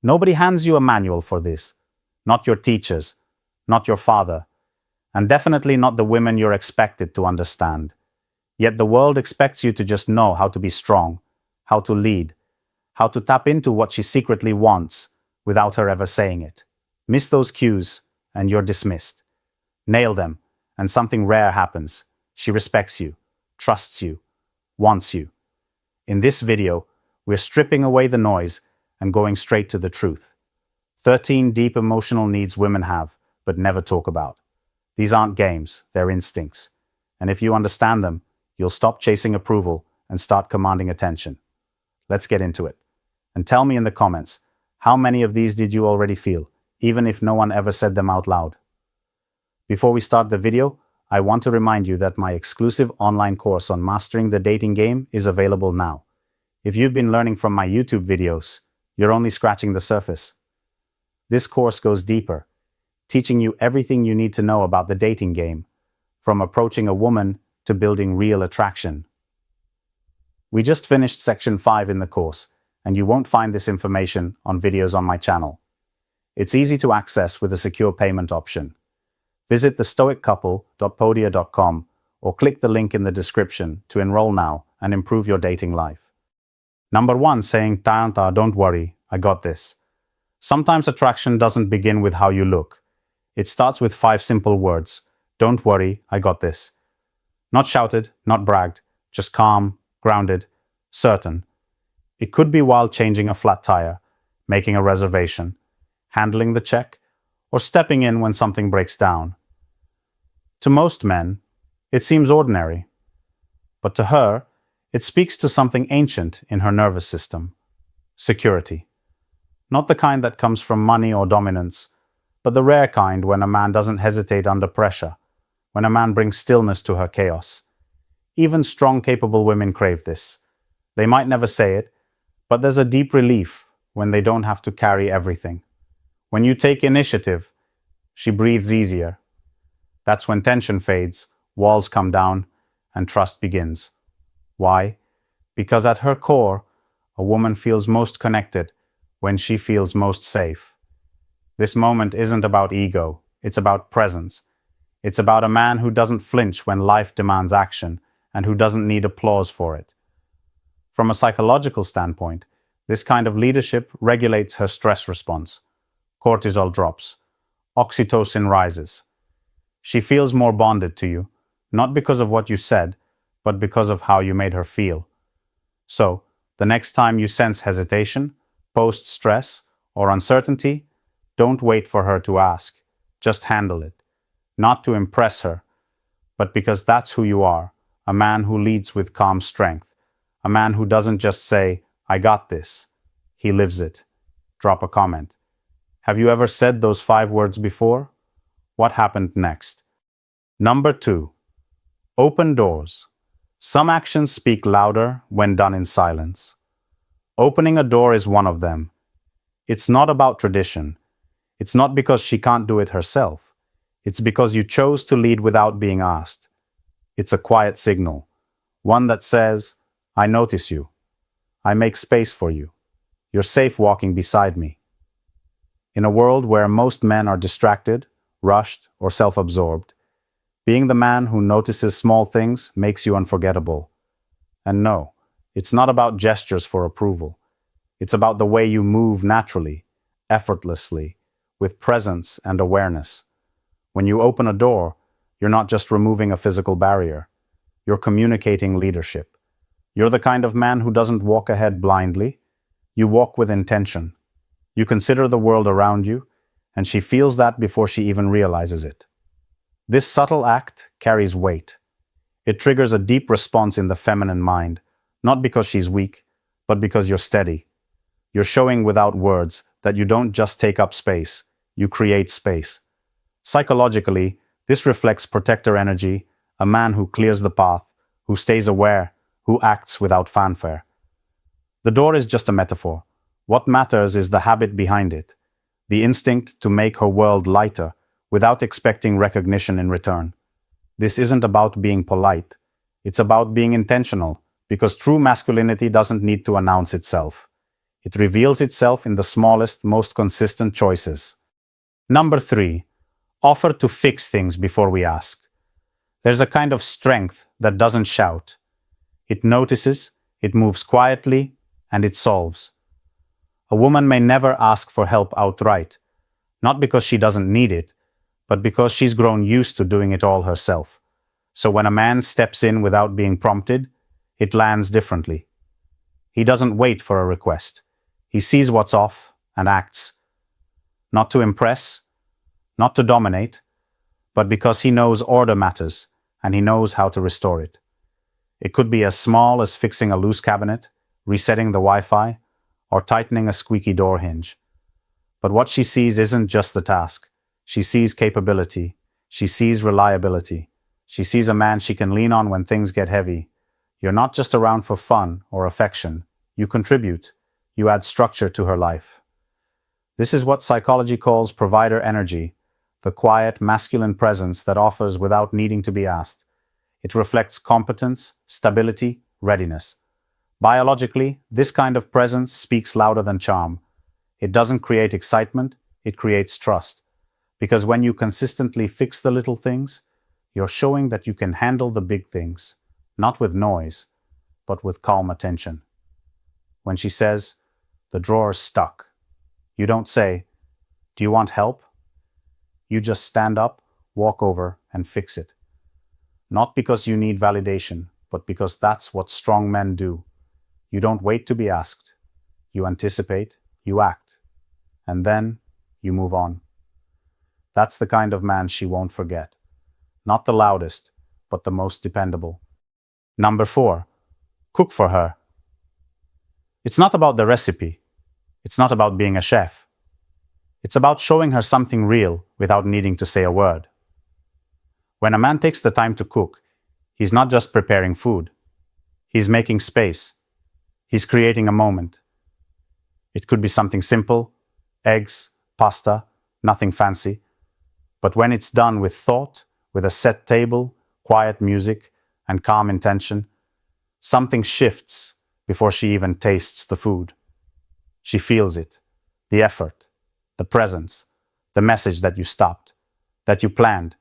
Nobody hands you a manual for this. Not your teachers, not your father, and definitely not the women you're expected to understand. Yet the world expects you to just know how to be strong, how to lead, how to tap into what she secretly wants without her ever saying it. Miss those cues, and you're dismissed. Nail them, and something rare happens. She respects you, trusts you, wants you. In this video, we're stripping away the noise and going straight to the truth. 13 deep emotional needs women have, but never talk about. These aren't games, they're instincts. And if you understand them, you'll stop chasing approval and start commanding attention. Let's get into it. And tell me in the comments, how many of these did you already feel, even if no one ever said them out loud? Before we start the video, I want to remind you that my exclusive online course on mastering the dating game is available now. If you've been learning from my YouTube videos, you're only scratching the surface. This course goes deeper, teaching you everything you need to know about the dating game, from approaching a woman to building real attraction. We just finished section 5 in the course, and you won't find this information on videos on my channel. It's easy to access with a secure payment option. Visit thestoiccouple.podia.com or click the link in the description to enroll now and improve your dating life. Number 1, saying, "Tanta, don't worry, I got this." Sometimes attraction doesn't begin with how you look. It starts with 5 simple words. Don't worry, I got this. Not shouted, not bragged, just calm, grounded, certain. It could be while changing a flat tire, making a reservation, handling the check, or stepping in when something breaks down. To most men, it seems ordinary. But to her, it speaks to something ancient in her nervous system. Security. Not the kind that comes from money or dominance, but the rare kind when a man doesn't hesitate under pressure, when a man brings stillness to her chaos. Even strong, capable women crave this. They might never say it, but there's a deep relief when they don't have to carry everything. When you take initiative, she breathes easier. That's when tension fades, walls come down, and trust begins. Why? Because at her core, a woman feels most connected when she feels most safe. This moment isn't about ego, it's about presence. It's about a man who doesn't flinch when life demands action and who doesn't need applause for it. From a psychological standpoint, this kind of leadership regulates her stress response. Cortisol drops. Oxytocin rises. She feels more bonded to you, not because of what you said, but because of how you made her feel. So, the next time you sense hesitation, post-stress, or uncertainty, don't wait for her to ask. Just handle it. Not to impress her, but because that's who you are, a man who leads with calm strength, a man who doesn't just say, "I got this." He lives it. Drop a comment. Have you ever said those 5 words before? What happened next? Number 2. Open doors. Some actions speak louder when done in silence. Opening a door is one of them. It's not about tradition. It's not because she can't do it herself. It's because you chose to lead without being asked. It's a quiet signal, one that says, "I notice you. I make space for you. You're safe walking beside me." In a world where most men are distracted, rushed, or self-absorbed, being the man who notices small things makes you unforgettable. And no, it's not about gestures for approval. It's about the way you move naturally, effortlessly, with presence and awareness. When you open a door, you're not just removing a physical barrier. You're communicating leadership. You're the kind of man who doesn't walk ahead blindly. You walk with intention. You consider the world around you, and she feels that before she even realizes it. This subtle act carries weight. It triggers a deep response in the feminine mind, not because she's weak, but because you're steady. You're showing without words that you don't just take up space, you create space. Psychologically, this reflects protector energy, a man who clears the path, who stays aware, who acts without fanfare. The door is just a metaphor. What matters is the habit behind it, the instinct to make her world lighter without expecting recognition in return. This isn't about being polite. It's about being intentional, because true masculinity doesn't need to announce itself. It reveals itself in the smallest, most consistent choices. Number 3. Offer to fix things before we ask. There's a kind of strength that doesn't shout. It notices, it moves quietly, and it solves. A woman may never ask for help outright, not because she doesn't need it, but because she's grown used to doing it all herself. So when a man steps in without being prompted, it lands differently. He doesn't wait for a request. He sees what's off and acts. Not to impress, not to dominate, but because he knows order matters and he knows how to restore it. It could be as small as fixing a loose cabinet, resetting the Wi-Fi, or tightening a squeaky door hinge. But what she sees isn't just the task. She sees capability. She sees reliability. She sees a man she can lean on when things get heavy. You're not just around for fun or affection. You contribute. You add structure to her life. This is what psychology calls provider energy, the quiet, masculine presence that offers without needing to be asked. It reflects competence, stability, readiness. Biologically, this kind of presence speaks louder than charm. It doesn't create excitement, it creates trust. Because when you consistently fix the little things, you're showing that you can handle the big things, not with noise, but with calm attention. When she says, "The drawer's stuck," you don't say, "Do you want help?" You just stand up, walk over, and fix it. Not because you need validation, but because that's what strong men do. You don't wait to be asked. You anticipate, you act, and then you move on. That's the kind of man she won't forget. Not the loudest, but the most dependable. Number 4. Cook for her. It's not about the recipe. It's not about being a chef. It's about showing her something real without needing to say a word. When a man takes the time to cook, he's not just preparing food. He's making space. He's creating a moment. It could be something simple, eggs, pasta, nothing fancy. But when it's done with thought, with a set table, quiet music, and calm intention, something shifts before she even tastes the food. She feels it, the effort, the presence, the message that you stopped, that you planned,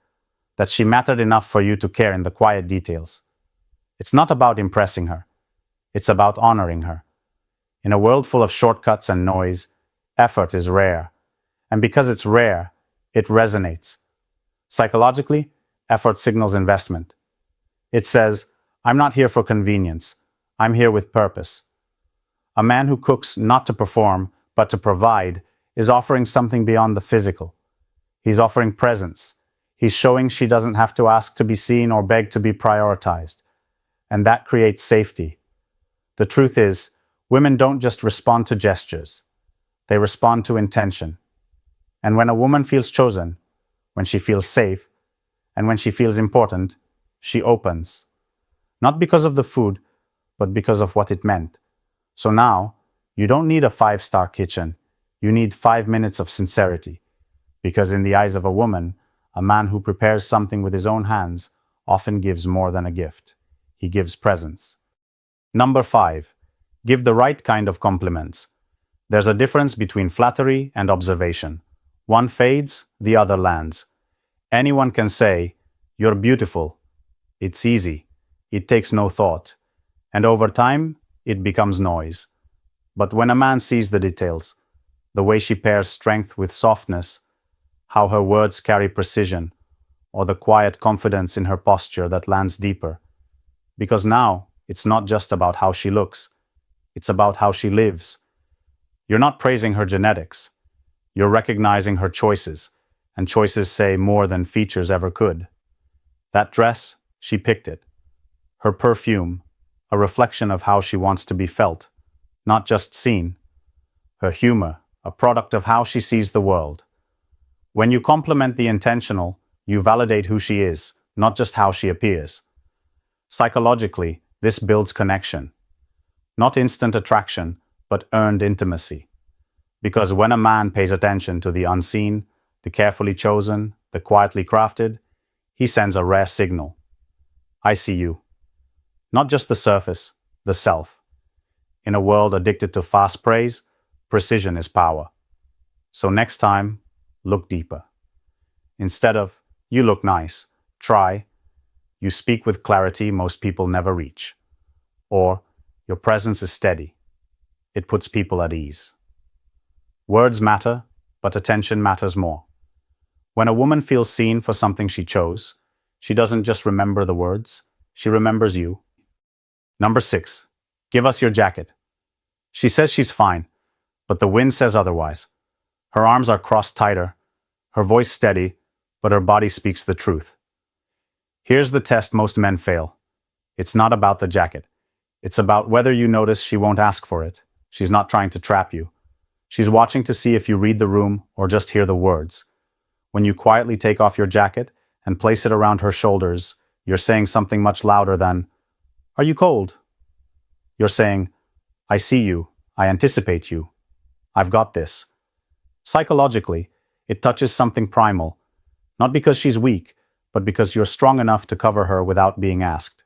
that she mattered enough for you to care in the quiet details. It's not about impressing her. It's about honoring her. In a world full of shortcuts and noise, effort is rare. And because it's rare, it resonates. Psychologically, effort signals investment. It says, "I'm not here for convenience. I'm here with purpose." A man who cooks not to perform, but to provide, is offering something beyond the physical. He's offering presence. He's showing she doesn't have to ask to be seen or beg to be prioritized. And that creates safety. The truth is, women don't just respond to gestures. They respond to intention. And when a woman feels chosen, when she feels safe, and when she feels important, she opens. Not because of the food, but because of what it meant. So now, you don't need a 5-star kitchen. You need 5 minutes of sincerity. Because in the eyes of a woman, a man who prepares something with his own hands often gives more than a gift. He gives presence. Number 5. Give the right kind of compliments. There's a difference between flattery and observation. One fades, the other lands. Anyone can say, "You're beautiful." It's easy. It takes no thought. And over time, it becomes noise. But when a man sees the details, the way she pairs strength with softness, how her words carry precision, or the quiet confidence in her posture that lands deeper. Because now, it's not just about how she looks. It's about how she lives. You're not praising her genetics. You're recognizing her choices, and choices say more than features ever could. That dress, she picked it. Her perfume, a reflection of how she wants to be felt, not just seen. Her humor, a product of how she sees the world. When you compliment the intentional, you validate who she is, not just how she appears. Psychologically, this builds connection. Not instant attraction, but earned intimacy. Because when a man pays attention to the unseen, the carefully chosen, the quietly crafted, he sends a rare signal. I see you. Not just the surface, the self. In a world addicted to fast praise, Precision is power. So next time, look deeper. Instead of, you look nice, try, you speak with clarity most people never reach. Or, your presence is steady. It puts people at ease. Words matter, but attention matters more. When a woman feels seen for something she chose, she doesn't just remember the words, she remembers you. Number 6. Give us your jacket. She says she's fine, but the wind says otherwise. Her arms are crossed tighter, her voice steady, but her body speaks the truth. Here's the test most men fail. It's not about the jacket. It's about whether you notice she won't ask for it. She's not trying to trap you. She's watching to see if you read the room or just hear the words. When you quietly take off your jacket and place it around her shoulders, you're saying something much louder than, "Are you cold?" You're saying, "I see you. I anticipate you. I've got this." Psychologically, it touches something primal, not because she's weak, but because you're strong enough to cover her without being asked.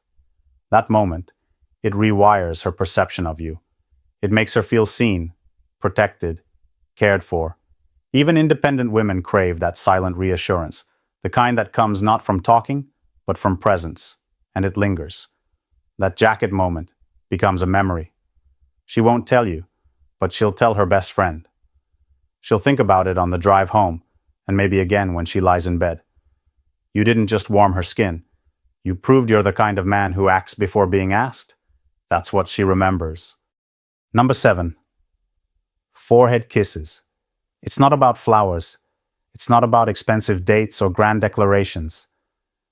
That moment, it rewires her perception of you. It makes her feel seen, protected, cared for. Even independent women crave that silent reassurance, the kind that comes not from talking, but from presence, and it lingers. That jacket moment becomes a memory. She won't tell you, but she'll tell her best friend. She'll think about it on the drive home, and maybe again when she lies in bed. You didn't just warm her skin. You proved you're the kind of man who acts before being asked. That's what she remembers. Number 7. Forehead kisses. It's not about flowers. It's not about expensive dates or grand declarations.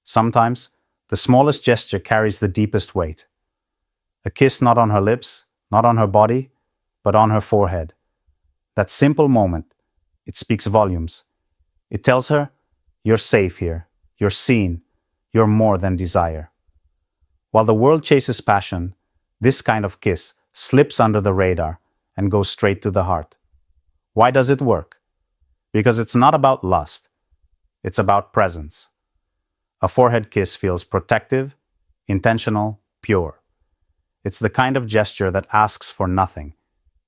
Sometimes, the smallest gesture carries the deepest weight. A kiss not on her lips, not on her body, but on her forehead. That simple moment, it speaks volumes. It tells her, you're safe here, you're seen, you're more than desire. While the world chases passion, this kind of kiss slips under the radar and goes straight to the heart. Why does it work? Because it's not about lust, it's about presence. A forehead kiss feels protective, intentional, pure. It's the kind of gesture that asks for nothing,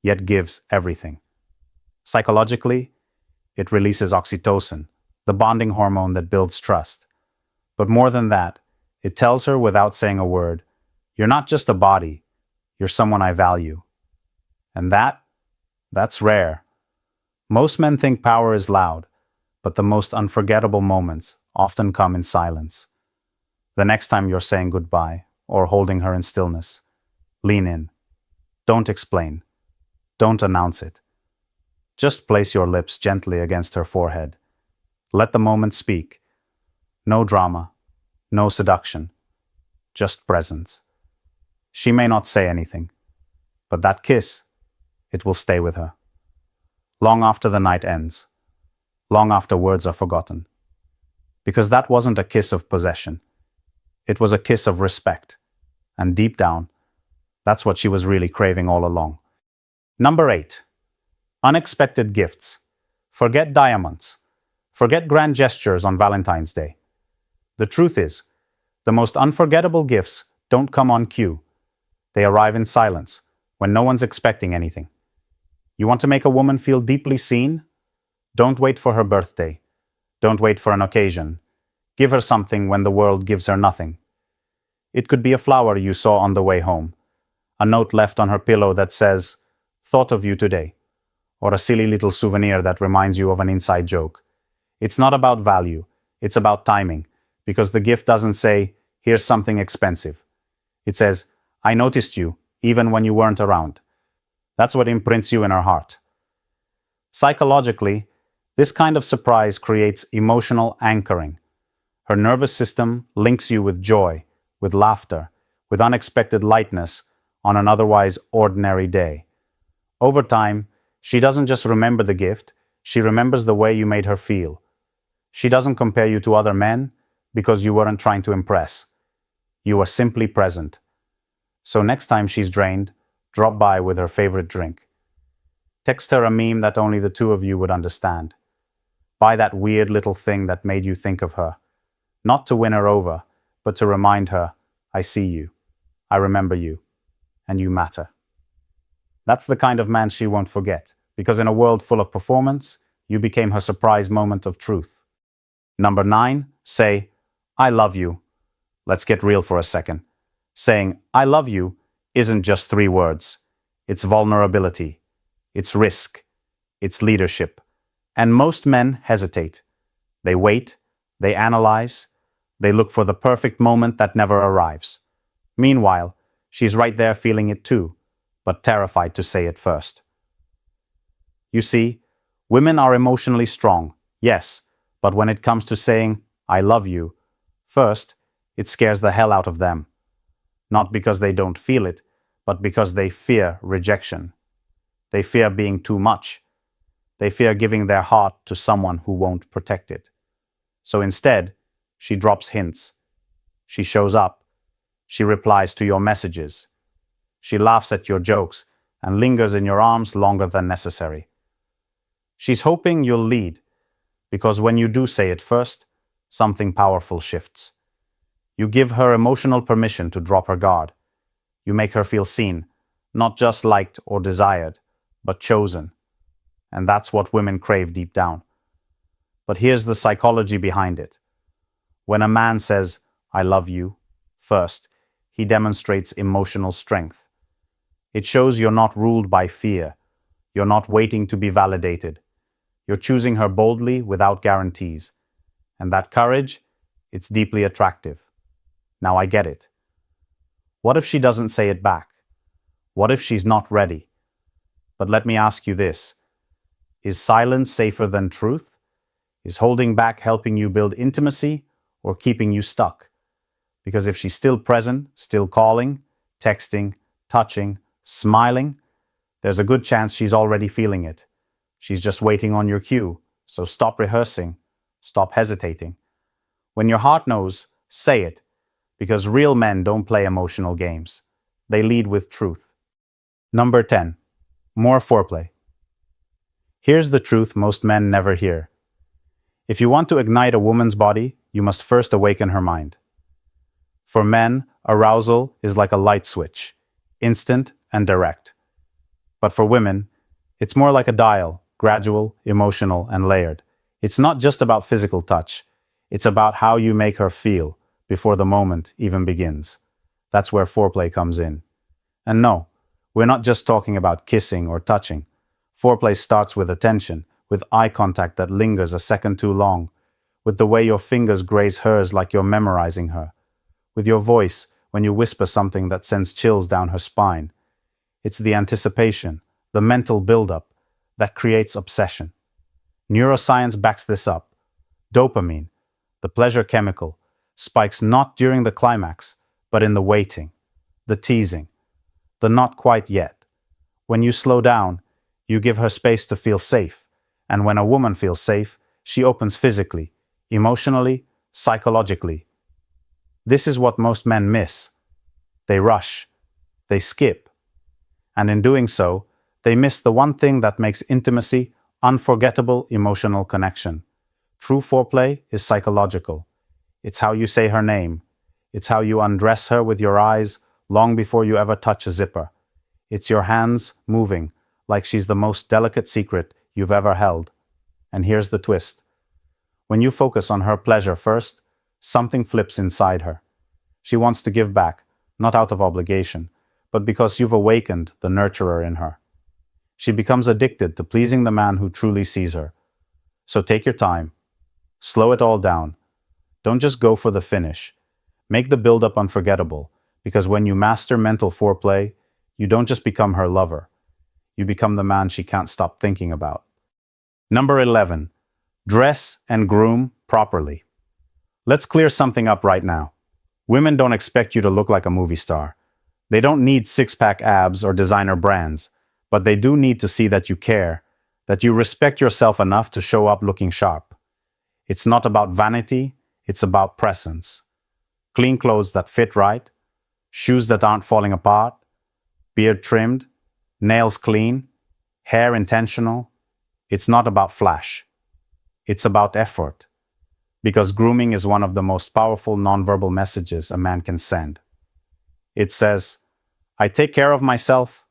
yet gives everything. Psychologically, it releases oxytocin, the bonding hormone that builds trust. But more than that, it tells her without saying a word, you're not just a body, you're someone I value. And that's rare. Most men think power is loud, but the most unforgettable moments often come in silence. The next time you're saying goodbye or holding her in stillness, lean in. Don't explain. Don't announce it. Just place your lips gently against her forehead. Let the moment speak. No drama, no seduction, just presence. She may not say anything, but that kiss, it will stay with her. Long after the night ends, long after words are forgotten. Because that wasn't a kiss of possession. It was a kiss of respect. And deep down, that's what she was really craving all along. Number 8. Unexpected gifts. Forget diamonds. Forget grand gestures on Valentine's Day. The truth is, the most unforgettable gifts don't come on cue. They arrive in silence, when no one's expecting anything. You want to make a woman feel deeply seen? Don't wait for her birthday. Don't wait for an occasion. Give her something when the world gives her nothing. It could be a flower you saw on the way home, a note left on her pillow that says, "Thought of you today," or a silly little souvenir that reminds you of an inside joke. It's not about value, it's about timing, because the gift doesn't say, "Here's something expensive." It says, "I noticed you, even when you weren't around." That's what imprints you in her heart. Psychologically, this kind of surprise creates emotional anchoring. Her nervous system links you with joy, with laughter, with unexpected lightness on an otherwise ordinary day. Over time, she doesn't just remember the gift, she remembers the way you made her feel. She doesn't compare you to other men because you weren't trying to impress. You were simply present. So next time she's drained, drop by with her favorite drink. Text her a meme that only the two of you would understand. Buy that weird little thing that made you think of her. Not to win her over, but to remind her, I see you, I remember you, and you matter. That's the kind of man she won't forget, because in a world full of performance, you became her surprise moment of truth. Number 9, say, I love you. Let's get real for a second. Saying, I love you isn't just 3 words. It's vulnerability. It's risk. It's leadership. And most men hesitate. They wait. They analyze. They look for the perfect moment that never arrives. Meanwhile, she's right there feeling it too, but terrified to say it first. You see, women are emotionally strong, yes, but when it comes to saying, I love you, first, it scares the hell out of them. Not because they don't feel it, but because they fear rejection. They fear being too much. They fear giving their heart to someone who won't protect it. So instead, she drops hints. She shows up. She replies to your messages. She laughs at your jokes and lingers in your arms longer than necessary. She's hoping you'll lead, because when you do say it first, something powerful shifts. You give her emotional permission to drop her guard. You make her feel seen, not just liked or desired, but chosen. And that's what women crave deep down. But here's the psychology behind it. When a man says, I love you, first, he demonstrates emotional strength. It shows you're not ruled by fear. You're not waiting to be validated. You're choosing her boldly without guarantees. And that courage, it's deeply attractive. Now I get it. What if she doesn't say it back? What if she's not ready? But let me ask you this. Is silence safer than truth? Is holding back helping you build intimacy or keeping you stuck? Because if she's still present, still calling, texting, touching, smiling, there's a good chance she's already feeling it. She's just waiting on your cue, so stop rehearsing, stop hesitating. When your heart knows, say it, because real men don't play emotional games. They lead with truth. Number 10. More foreplay. Here's the truth most men never hear. If you want to ignite a woman's body, you must first awaken her mind. For men, arousal is like a light switch, instant and direct. But for women, it's more like a dial, gradual, emotional, and layered. It's not just about physical touch. It's about how you make her feel before the moment even begins. That's where foreplay comes in. And no, we're not just talking about kissing or touching. Foreplay starts with attention, with eye contact that lingers a second too long, with the way your fingers graze hers like you're memorizing her, with your voice when you whisper something that sends chills down her spine. It's the anticipation, the mental buildup, that creates obsession. Neuroscience backs this up. Dopamine, the pleasure chemical, spikes not during the climax, but in the waiting, the teasing, the not quite yet. When you slow down, you give her space to feel safe, and when a woman feels safe, she opens physically, emotionally, psychologically. This is what most men miss. They rush, they skip, and in doing so, they miss the one thing that makes intimacy unforgettable emotional connection. True foreplay is psychological. It's how you say her name. It's how you undress her with your eyes long before you ever touch a zipper. It's your hands moving like she's the most delicate secret you've ever held. And here's the twist. When you focus on her pleasure first, something flips inside her. She wants to give back, not out of obligation, but because you've awakened the nurturer in her. She becomes addicted to pleasing the man who truly sees her. So take your time. Slow it all down. Don't just go for the finish. Make the build-up unforgettable, because when you master mental foreplay, you don't just become her lover. You become the man she can't stop thinking about. Number 11. Dress and groom properly. Let's clear something up right now. Women don't expect you to look like a movie star. They don't need six-pack abs or designer brands, but they do need to see that you care, that you respect yourself enough to show up looking sharp. It's not about vanity, it's about presence. Clean clothes that fit right, shoes that aren't falling apart, beard trimmed, nails clean, hair intentional. It's not about flash. It's about effort. Because grooming is one of the most powerful nonverbal messages a man can send. It says, I take care of myself,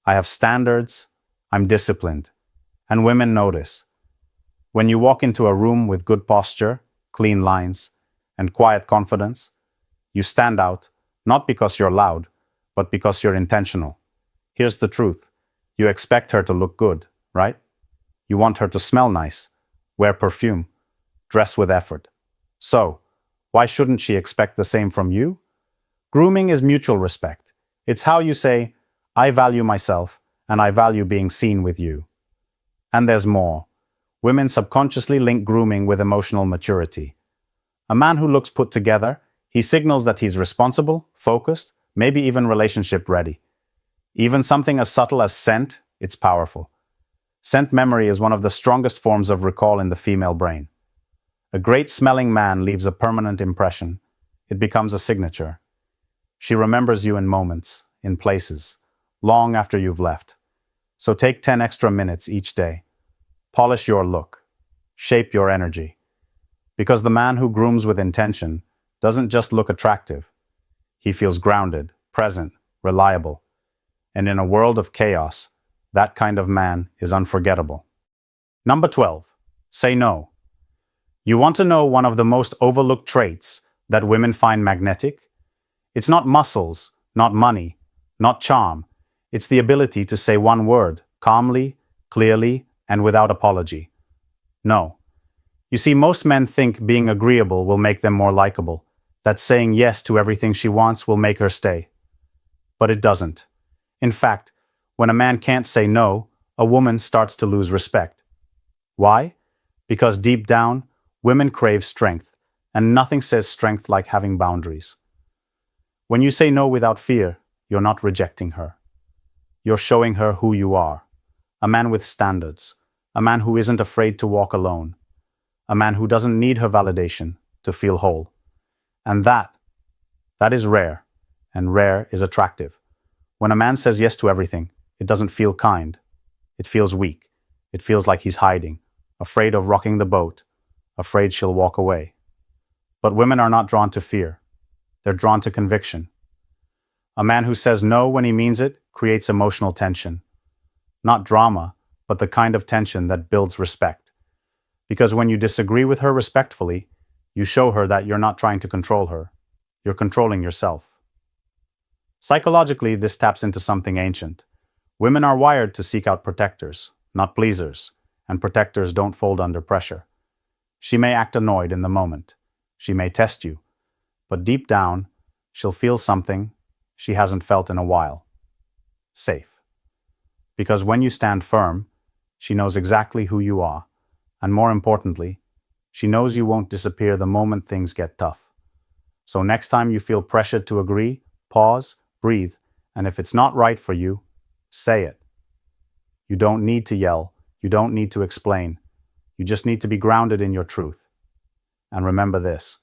I have standards, I'm disciplined. And women notice. When you walk into a room with good posture, clean lines, and quiet confidence, you stand out, not because you're loud, but because you're intentional. Here's the truth. You expect her to look good, right? You want her to smell nice, wear perfume, dress with effort. So, why shouldn't she expect the same from you? Grooming is mutual respect. It's how you say, I value myself, and I value being seen with you. And there's more. Women subconsciously link grooming with emotional maturity. A man who looks put together, he signals that he's responsible, focused, maybe even relationship ready. Even something as subtle as scent, it's powerful. Scent memory is one of the strongest forms of recall in the female brain. A great smelling man leaves a permanent impression. It becomes a signature. She remembers you in moments, in places, long after you've left. So take 10 extra minutes each day. Polish your look. Shape your energy. Because the man who grooms with intention doesn't just look attractive. He feels grounded, present, reliable. And in a world of chaos, that kind of man is unforgettable. Number 12. Say no. You want to know one of the most overlooked traits that women find magnetic? It's not muscles, not money, not charm. It's the ability to say one word, calmly, clearly, and without apology. No. You see, most men think being agreeable will make them more likable, that saying yes to everything she wants will make her stay. But it doesn't. In fact, when a man can't say no, a woman starts to lose respect. Why? Because deep down, women crave strength, and nothing says strength like having boundaries. When you say no without fear, you're not rejecting her. You're showing her who you are. A man with standards. A man who isn't afraid to walk alone. A man who doesn't need her validation to feel whole. And that is rare, and rare is attractive. When a man says yes to everything, it doesn't feel kind. It feels weak. It feels like he's hiding, afraid of rocking the boat, afraid she'll walk away. But women are not drawn to fear. They're drawn to conviction. A man who says no when he means it creates emotional tension. Not drama, but the kind of tension that builds respect. Because when you disagree with her respectfully, you show her that you're not trying to control her. You're controlling yourself. Psychologically, this taps into something ancient. Women are wired to seek out protectors, not pleasers, and protectors don't fold under pressure. She may act annoyed in the moment. She may test you. But deep down, she'll feel something she hasn't felt in a while. Safe. Because when you stand firm, she knows exactly who you are. And more importantly, she knows you won't disappear the moment things get tough. So next time you feel pressured to agree, pause, breathe, and if it's not right for you, say it. You don't need to yell. You don't need to explain. You just need to be grounded in your truth. And remember this.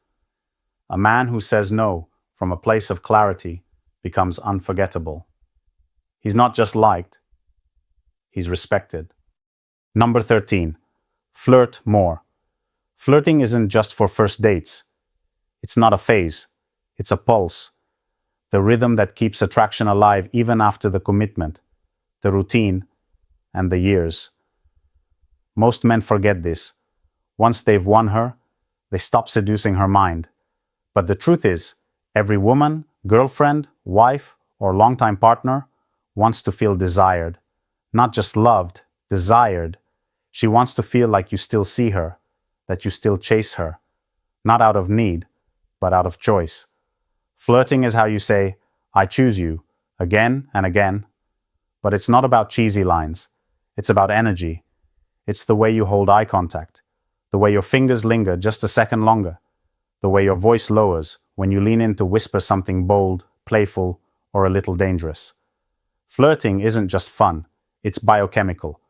A man who says no from a place of clarity becomes unforgettable. He's not just liked, he's respected. Number 13. Flirt more. Flirting isn't just for first dates. It's not a phase. It's a pulse. The rhythm that keeps attraction alive even after the commitment, the routine, and the years. Most men forget this. Once they've won her, they stop seducing her mind. But the truth is, every woman, girlfriend, wife, or longtime partner wants to feel desired. Not just loved, desired. She wants to feel like you still see her, that you still chase her. Not out of need, but out of choice. Flirting is how you say, I choose you, again and again. But it's not about cheesy lines. It's about energy. It's the way you hold eye contact, the way your fingers linger just a second longer, the way your voice lowers when you lean in to whisper something bold, playful, or a little dangerous. Flirting isn't just fun, it's biochemical.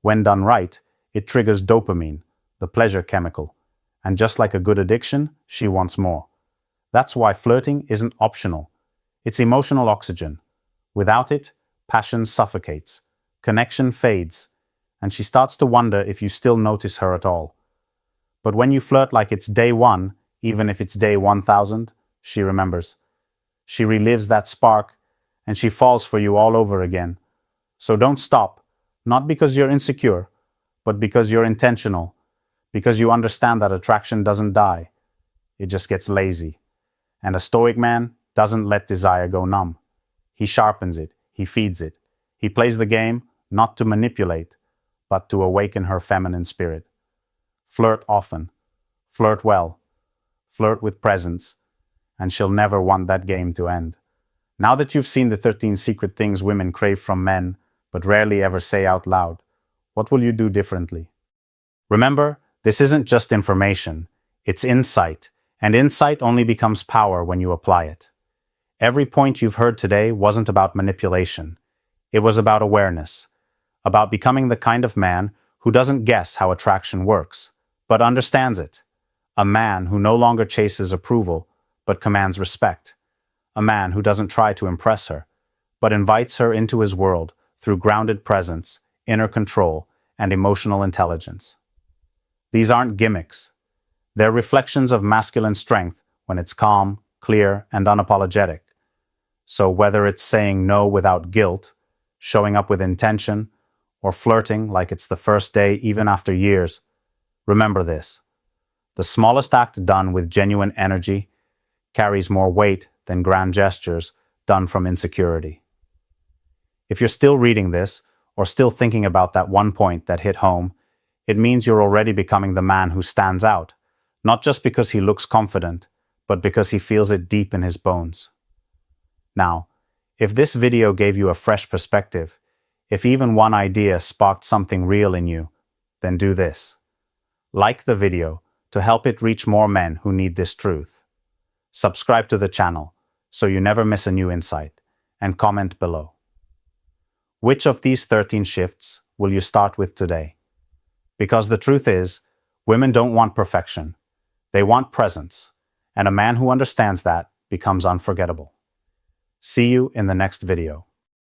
When done right, it triggers dopamine, the pleasure chemical. And just like a good addiction, she wants more. That's why flirting isn't optional. It's emotional oxygen. Without it, passion suffocates, connection fades, and she starts to wonder if you still notice her at all. But when you flirt like it's day one, even if it's day 1000, she remembers. She relives that spark, and she falls for you all over again. So don't stop, not because you're insecure, but because you're intentional, because you understand that attraction doesn't die, it just gets lazy. And a stoic man doesn't let desire go numb. He sharpens it, he feeds it. He plays the game not to manipulate, but to awaken her feminine spirit. Flirt often, flirt well, flirt with presence, and she'll never want that game to end. Now that you've seen the 13 secret things women crave from men, but rarely ever say out loud, what will you do differently? Remember, this isn't just information, it's insight, and insight only becomes power when you apply it. Every point you've heard today wasn't about manipulation. It was about awareness, about becoming the kind of man who doesn't guess how attraction works, but understands it. A man who no longer chases approval, but commands respect. A man who doesn't try to impress her, but invites her into his world through grounded presence, inner control, and emotional intelligence. These aren't gimmicks. They're reflections of masculine strength when it's calm, clear, and unapologetic. So whether it's saying no without guilt, showing up with intention, or flirting like it's the first day even after years, remember this. The smallest act done with genuine energy carries more weight than grand gestures done from insecurity. If you're still reading this, or still thinking about that one point that hit home, it means you're already becoming the man who stands out, not just because he looks confident, but because he feels it deep in his bones. Now, if this video gave you a fresh perspective, if even one idea sparked something real in you, then do this. Like the video to help it reach more men who need this truth. Subscribe to the channel so you never miss a new insight, and comment below. Which of these 13 shifts will you start with today? Because the truth is, women don't want perfection. They want presence, and a man who understands that becomes unforgettable. See you in the next video.